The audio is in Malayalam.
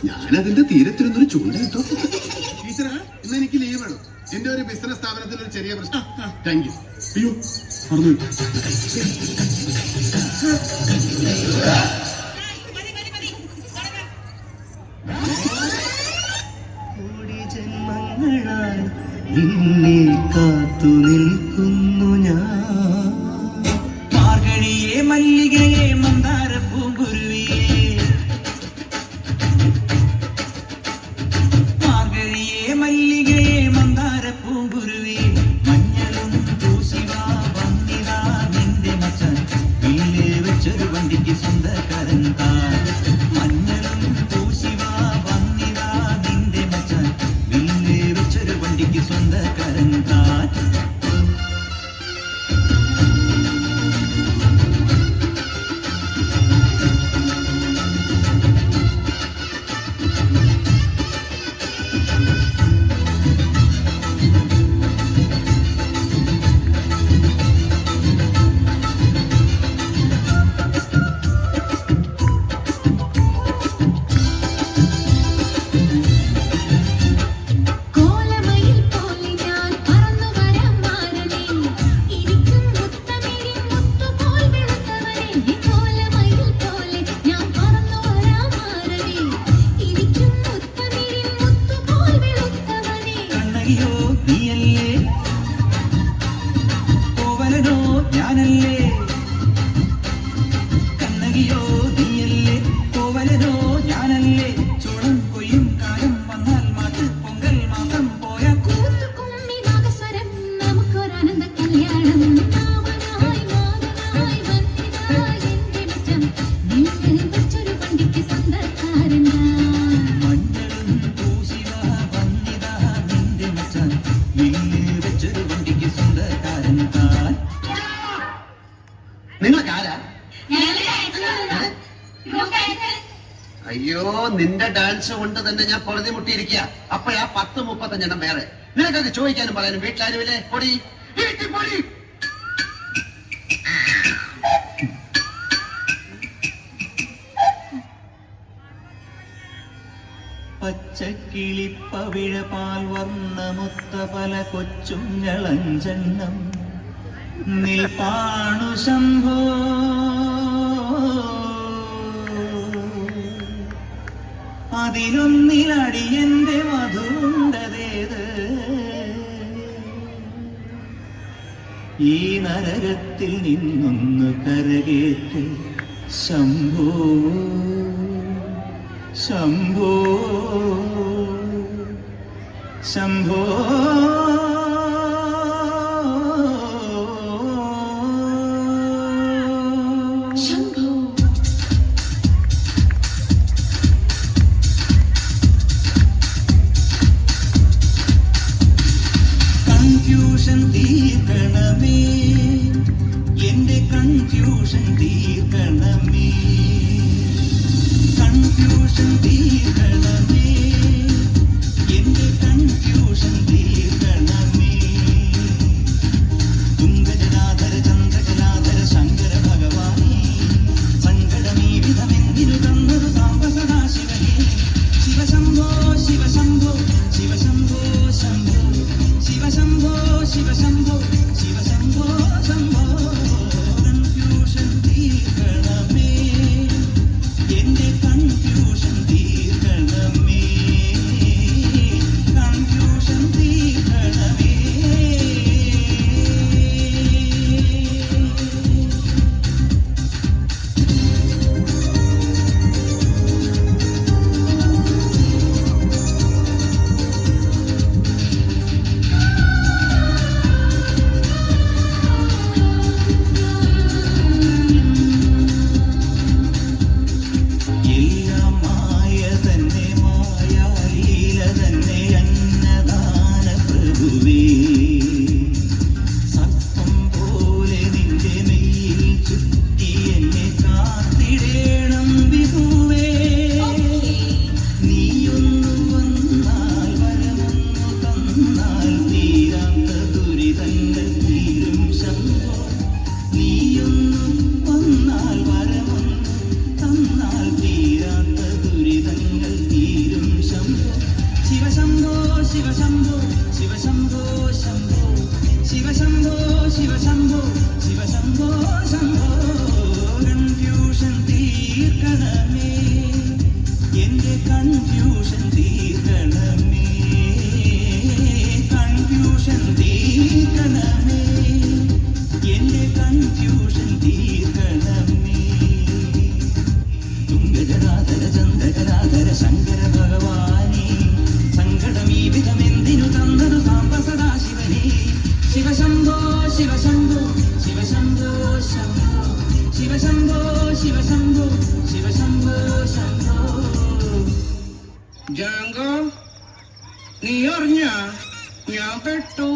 ഞാനതിന്റെ തീരത്തിരുന്നൊരു ചൂണ്ട കിട്ടോ. ടീച്ചറാ, ഇന്ന് എനിക്ക് ലീവ് വേണം. എന്റെ ഒരു ബിസിനസ് സ്ഥാപനത്തിൽ ഒരു ചെറിയ പ്രശ്നം. Thank you. അയ്യോ മറന്നു. നിന്നെ കാത്തു നിൽക്കുന്നു ഞാൻ. മാർഗഴിയെ മല്ലികയെ മന്ദാര പൂങ്കുരുവിയെ, മാർഗഴിയെ മല്ലികയെ മന്ദാര പൂങ്കുരുവിയെ, മഞ്ഞളും പൂശിവാ വന്നിതാ നിന്റെ മച്ചാൻ, വില്ല് വെച്ചൊരു വണ്ടിക്ക് സ്വന്തക്കാരൻ താൻ. മഞ്ഞളും പൂശിവാ വന്നിതാ നിന്റെ മച്ചാൻ, വില്ല് വെച്ചൊരു വണ്ടിക്ക് സ്വന്തക്കാരൻ താൻ. അയ്യോ, നിന്റെ ഡാൻസ് കൊണ്ട് തന്നെ ഞാൻ പൊറുതി മുട്ടിയിരിക്കുക. അപ്പോഴാ 10-35 വേറെ. നിനക്കൊക്കെ ചോദിക്കാനും പറയാനും വീട്ടിലാരുമില്ലേ? പൊടി പൊടി. പച്ചക്കിളിപ്പവിഴ പാൽ വർണ്ണമൊത്ത പല കൊച്ചുങ്ങളഞ്ചെണ്ണം നിൽപ്പാണു ശംഭോ. അതിലൊന്നിലടിയന്റെ മധുണ്ടതേത്, ഈ നരകത്തിൽ നിന്നൊന്നു കരകേറ്റ് ശംഭോ ശംഭോ ശംഭോ. കൺഫ്യൂഷൻ തീർക്കണമേ, എന്റെ കൺഫ്യൂഷൻ തീർക്കണമേ, കൺഫ്യൂഷൻ തീർക്കണമേ, എന്റെ കൺഫ്യൂഷൻ തീർക്കണമേ. തുങ്കജനാധര ചന്ദ്രകലാധര ശങ്കര ഭഗവാനേ, സങ്കടമീ വിധമെന്തിനു തന്നൊരു സാംബ സദാശിവനേ. ശിവശംഭോ ശിവശംഭോ ശിവശംഭോ ശംഭോ, ശിവശംഭോ ശിവശംഭോ ശിവശംഭോ ശംഭോ. കൺഫ്യൂഷൻ തീർക്കണമേ, എന്റെ കൺഫ്യൂഷൻ തീർക്കണമേ, കൺഫ്യൂഷൻ തീർക്കണമേ. ശിവശംഭോ ശിവശംഭോ ശംഭോ ശിവശംഭോ ശിവശംഭോ ശിവശംഭോ ശംഭോ കൺഫ്യൂഷൻ തീർക്കണമേ എന്റെ കൺഫ്യൂഷൻ തീർക്കണമേ കൺഫ്യൂഷൻ തീർക്കണമേ എന്റെ കൺഫ്യൂഷൻ തീർക്കണമേ തുംഗജടാധര ചന്ദ്രകരാധര ശങ്കര ഭഗവാനേ സങ്കടമീ വിധമെന്തിനു തന്നതു സാംബ സദാശിവനേ ശിവശംഭോ ശിവശംഭോ ശിവശംഭോ ശംഭോ ശിവശംഭോ ശിവശംഭോ ശിവശംഭോ ശംഭോ ജാങ്കോ നീ അറിഞ്ഞ ഞാൻ പെട്ടു